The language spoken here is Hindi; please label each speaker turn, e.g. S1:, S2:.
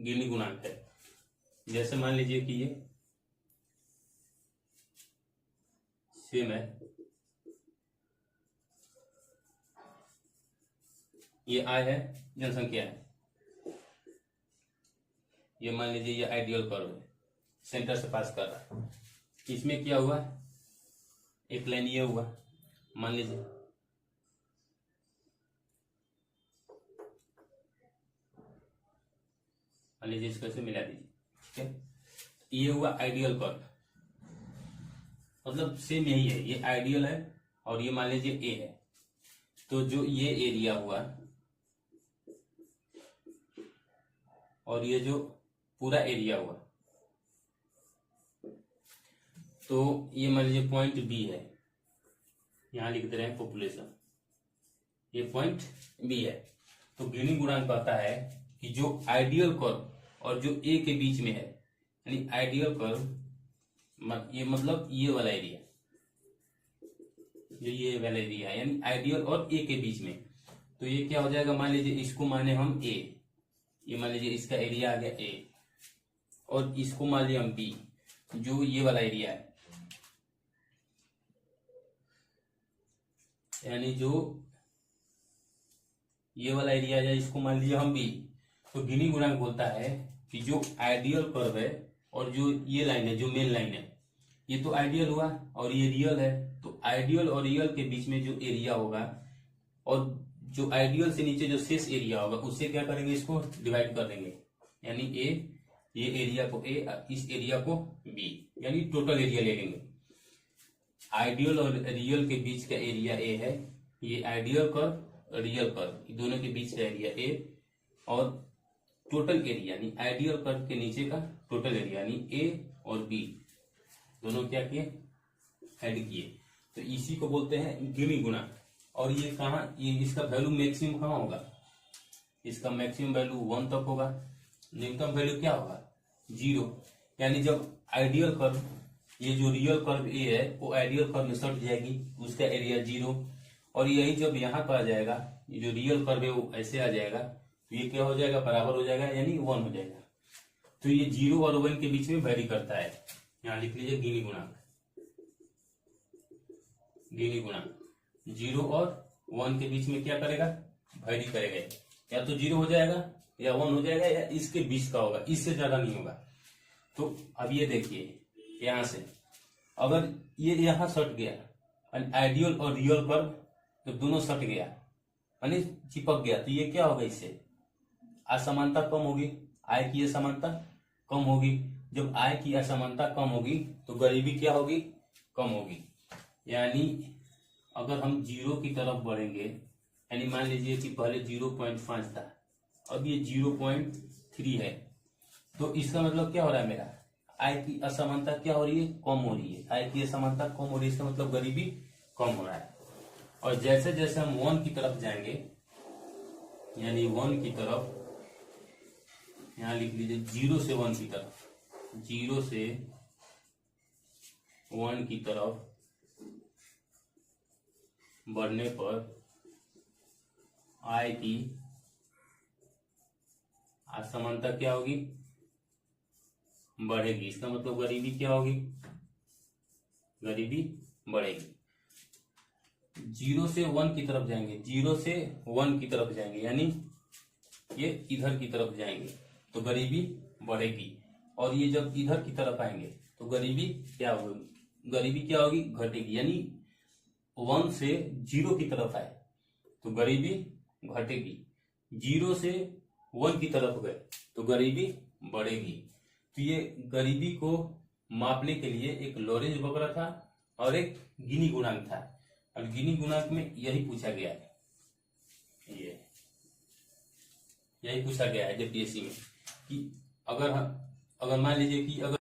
S1: गिनी गुणांक है। जैसे मान लीजिए कि ये सेम है, ये आई है, जनसंख्या है, ये मान लीजिए ये आइडियल कर्व है, सेंटर से पास कर रहा है। इसमें क्या हुआ, एक लाइन ये हुआ, मान लीजिए इसको ऐसे मिला दीजिए, ठीक है। ये हुआ आइडियल कर्व, मतलब सेम यही है, ये आइडियल है और ये मान लीजिए ए है। तो जो ये एरिया हुआ और ये जो पूरा एरिया हुआ, तो ये मान लीजिए पॉइंट बी है, यहां लिख दे रहे हैं पॉपुलेशन, ये पॉइंट बी है। तो गिनी गुणांक कहता है कि जो आइडियल कर्व और जो ए के बीच में है, यानी आइडियल कर्व ये मतलब ये वाला एरिया, जो ये वाला एरिया है, यानी आइडियल और ए के बीच में, तो ये क्या हो जाएगा, मान लीजिए इसको माने हम ए, ये मान लीजिए इसका एरिया आ गया ए, और इसको मान लिया हम बी, जो ये वाला एरिया है, यानी जो ये वाला एरिया है, इसको मान लिया हम बी। तो गिनी गुणांक बोलता है कि जो आइडियल कर्व है और जो ये लाइन है, जो मेन लाइन है, ये तो आइडियल हुआ और ये रियल है, तो आइडियल और रियल के बीच में जो एरिया होगा और जो आइडियल से नीचे जो शेष एरिया होगा, उससे क्या करेंगे, इसको डिवाइड कर देंगे, यानी ए, ये एरिया को ए, इस एरिया को बी, यानी टोटल एरिया ले लेंगे। आइडियल और रियल के बीच का एरिया ए है, ये आइडियल कर्व रियल कर्व दोनों के बीच का एरिया ए, और टोटल एरिया यानी आइडियल कर्व के नीचे का टोटल एरिया यानी ए और बी दोनों क्या किए, ऐड किए। तो इसी को बोलते हैं गिनी गुणांक। और ये कहाँ, ये इसका वैल्यू मैक्सिमम कहाँ होगा, इसका मैक्सिमम वैल्यू 1 तक होगा, न्यूनतम वैल्यू क्या होगा 0, यानी जब आइडियल कर्व, ये जो रियल कर्व ए है वो आइडियल कर्व में सट जाएगी, उसका एरिया 0, और यही जब यहाँ पर आ जाएगा, ये जो रियल कर्व है वो ऐसे आ जाएगा, तो ये क्या हो जाएगा, बराबर हो जाएगा, यानी 1 हो जाएगा। तो ये 0 और 1 के बीच में वैरी करता है, यहाँ लिख लीजिए गिनी गुणांक। गिनी गुणांक 0 और 1 के बीच में क्या करेगा, वैरी करेगा, या तो 0 हो जाएगा या 1 हो जाएगा या इसके बीच का होगा, इससे ज्यादा नहीं होगा। तो अब ये देखिए, यहां से अगर ये यहां सट गया, आइडियल और रियल कर्व जब दोनों सट गया यानी चिपक गया, तो ये क्या होगा, इससे असमानता कम होगी, आय की असमानता कम होगी। जब आय की असमानता कम होगी तो गरीबी क्या होगी, कम होगी। यानी अगर हम 0 की तरफ बढ़ेंगे, यानी मान लीजिए कि पहले 0.5 था, अब ये 0.3 है, तो इसका मतलब क्या हो रहा है, मेरा आय की असमानता क्या हो रही है, कम हो रही है। आय की असमानता कम हो रही है, इसका मतलब गरीबी कम हो रहा है। और जैसे जैसे हम 1 की तरफ जाएंगे, यानी 1 की तरफ, यहां लिख लीजिए 0 से 1 की तरफ, 0 से 1 की तरफ बढ़ने पर आय की असमानता क्या होगी, बढ़ेगी। इसका मतलब गरीबी क्या होगी, गरीबी बढ़ेगी। 0 से 1 की तरफ जाएंगे, 0 से 1 की तरफ जाएंगे, यानी ये इधर की तरफ जाएंगे तो गरीबी बढ़ेगी, और ये जब इधर की तरफ आएंगे तो गरीबी क्या होगी, गरीबी क्या होगी, घटेगी। यानी 1 से 0 की तरफ आए तो गरीबी घटेगी, 0 से 1 की तरफ गए तो गरीबी बढ़ेगी। तो ये गरीबी को मापने के लिए एक लॉरेंज वक्र था और एक गिनी गुणांक था, और गिनी गुणांक में यही पूछा गया है, यही पूछा गया है जेपीएससी में, कि अगर मान लीजिए कि अगर